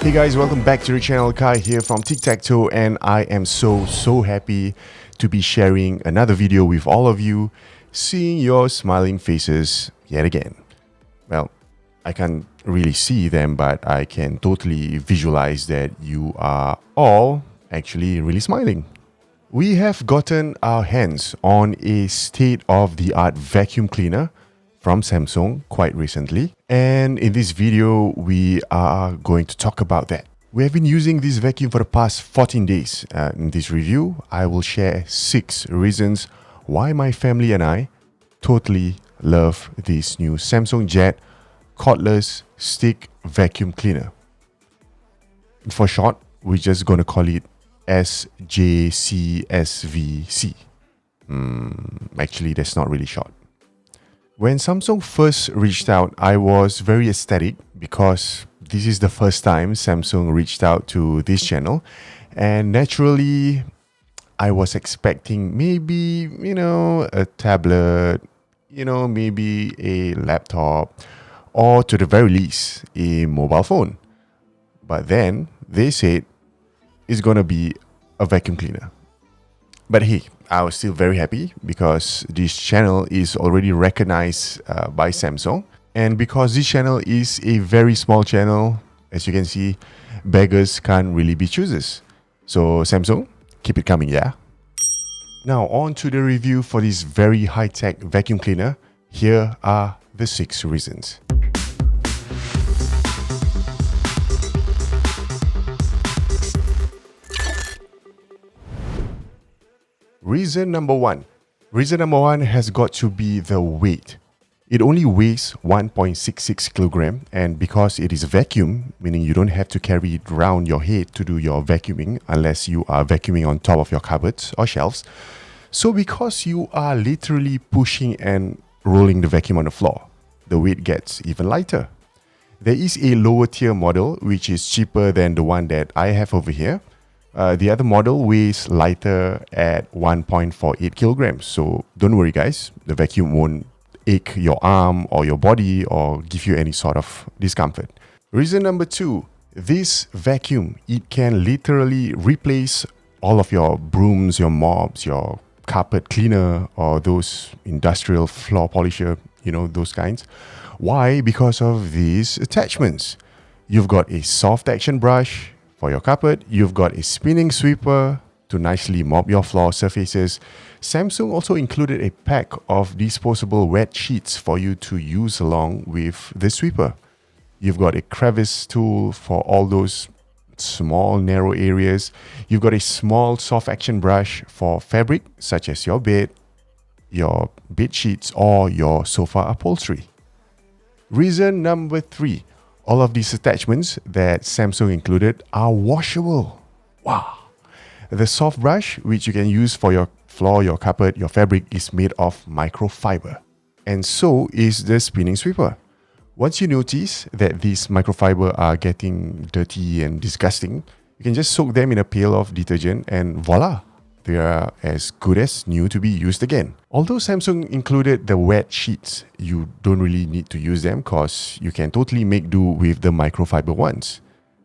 Hey guys, welcome back to the channel. Kai here from Tic Tac Toe, and I am so happy to be sharing another video with all of you, seeing your smiling faces yet again. Well, I can't really see them, but I can totally visualize that you are all actually really smiling. We have gotten our hands on a state-of-the-art vacuum cleaner from Samsung quite recently, and in this video we are going to talk about that. We have been using this vacuum for the past 14 days. In this review, I will share 6 reasons why my family and I totally love this new Samsung Jet cordless stick vacuum cleaner. For short, we're just going to call it SJCSVC. Actually, that's not really short. When Samsung first reached out, I was very ecstatic because this is the first time Samsung reached out to this channel, and naturally I was expecting maybe, a tablet, maybe a laptop, or to the very least, a mobile phone. But then they said it's gonna be a vacuum cleaner. But hey, I was still very happy because this channel is already recognized by Samsung. And because this channel is a very small channel, as you can see, beggars can't really be choosers. So Samsung, keep it coming, yeah? Now on to the review for this very high-tech vacuum cleaner. Here are the 6 reasons. Reason number one has got to be the weight. It only weighs 1.66 kilogram, and because it is a vacuum, meaning you don't have to carry it around your head to do your vacuuming unless you are vacuuming on top of your cupboards or shelves. So because you are literally pushing and rolling the vacuum on the floor, the weight gets even lighter. There is a lower tier model which is cheaper than the one that I have over here. The other model weighs lighter at 1.48 kilograms. So don't worry guys, the vacuum won't ache your arm or your body or give you any sort of discomfort. Reason number 2, this vacuum, it can literally replace all of your brooms, your mops, your carpet cleaner, or those industrial floor polisher, those kinds. Why? Because of these attachments. You've got a soft action brush for your carpet, you've got a spinning sweeper to nicely mop your floor surfaces. Samsung also included a pack of disposable wet sheets for you to use along with the sweeper. You've got a crevice tool for all those small narrow areas. You've got a small soft action brush for fabric such as your bed, your bed sheets, or your sofa upholstery. Reason number 3. All of these attachments that Samsung included are washable. Wow! The soft brush, which you can use for your floor, your carpet, your fabric, is made of microfiber. And so is the spinning sweeper. Once you notice that these microfiber are getting dirty and disgusting, you can just soak them in a pail of detergent and voila! They are as good as new to be used again. Although Samsung included the wet sheets, you don't really need to use them because you can totally make do with the microfiber ones.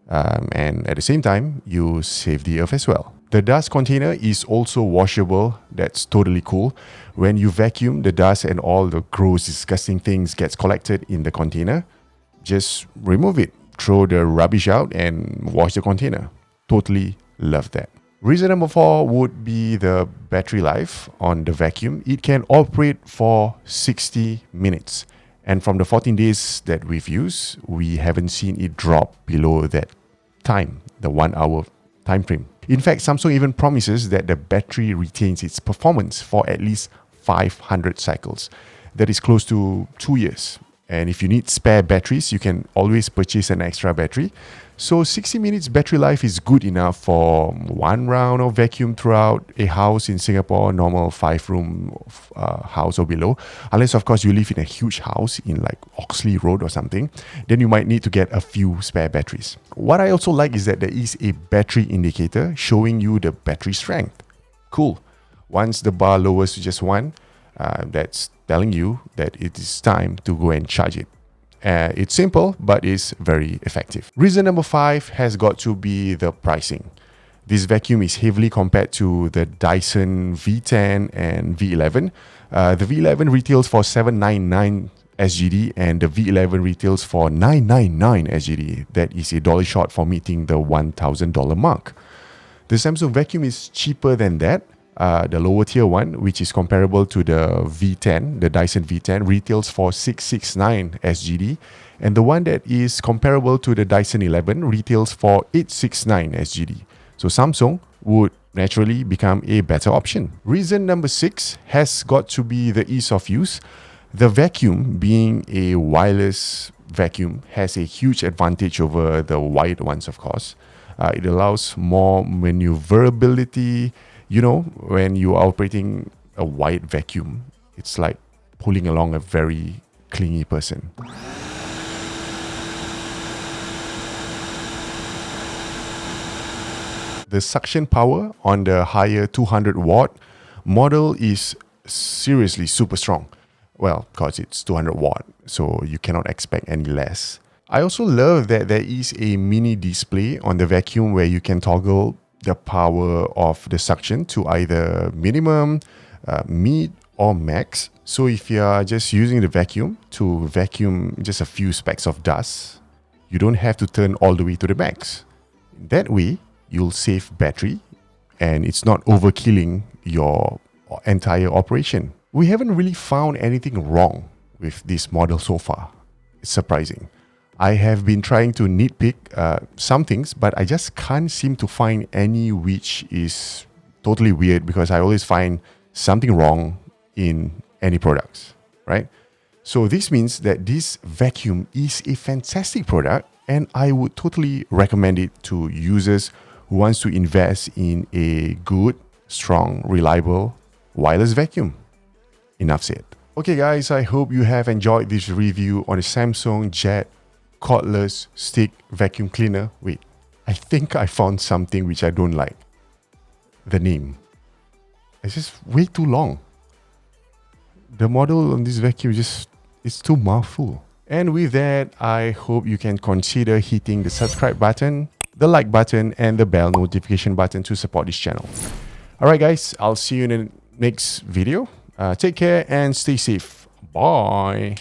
And at the same time, you save the earth as well. The dust container is also washable. That's totally cool. When you vacuum, the dust and all the gross, disgusting things gets collected in the container. Just remove it, throw the rubbish out and wash the container. Totally love that. Reason number 4 would be the battery life on the vacuum. It can operate for 60 minutes. And from the 14 days that we've used, we haven't seen it drop below that time, the 1 hour time frame. In fact, Samsung even promises that the battery retains its performance for at least 500 cycles. That is close to 2 years. And if you need spare batteries, you can always purchase an extra battery. So 60 minutes battery life is good enough for 1 round of vacuum throughout a house in Singapore, normal 5-room house or below. Unless, of course, you live in a huge house in like Oxley Road or something, then you might need to get a few spare batteries. What I also like is that there is a battery indicator showing you the battery strength. Cool. Once the bar lowers to just 1, that's telling you that it is time to go and charge it. It's simple, but it's very effective. Reason number 5 has got to be the pricing. This vacuum is heavily compared to the Dyson V10 and V11. The V11 retails for $799 SGD and the V11 retails for $999 SGD. That is $1 short for meeting the $1,000 mark. The Samsung vacuum is cheaper than that. The lower tier one, which is comparable to the V10, the Dyson V10, retails for $669 SGD. And the one that is comparable to the Dyson 11 retails for $869 SGD. So Samsung would naturally become a better option. Reason number 6 has got to be the ease of use. The vacuum, being a wireless vacuum, has a huge advantage over the wired ones, of course. It allows more maneuverability. You know, when you are operating a wired vacuum, it's like pulling along a very clingy person. The suction power on the higher 200 watt model is seriously super strong. Well, because it's 200 watt, so you cannot expect any less. I also love that there is a mini display on the vacuum where you can toggle the power of the suction to either minimum, mid, or max. So if you are just using the vacuum to vacuum just a few specks of dust, you don't have to turn all the way to the max. That way, you'll save battery and it's not overkilling your entire operation. We haven't really found anything wrong with this model so far. It's surprising. I have been trying to nitpick some things, but I just can't seem to find any which is totally weird because I always find something wrong in any products, right? So this means that this vacuum is a fantastic product and I would totally recommend it to users who wants to invest in a good, strong, reliable wireless vacuum. Enough said. Okay guys, I hope you have enjoyed this review on the Samsung Jet cordless stick vacuum cleaner. Wait, I think I found something which I don't like. The name. It's just way too long. The model on this vacuum it's too mouthful. And with that, I hope you can consider hitting the subscribe button, the like button, and the bell notification button to support this channel. Alright guys, I'll see you in the next video. Take care and stay safe. Bye.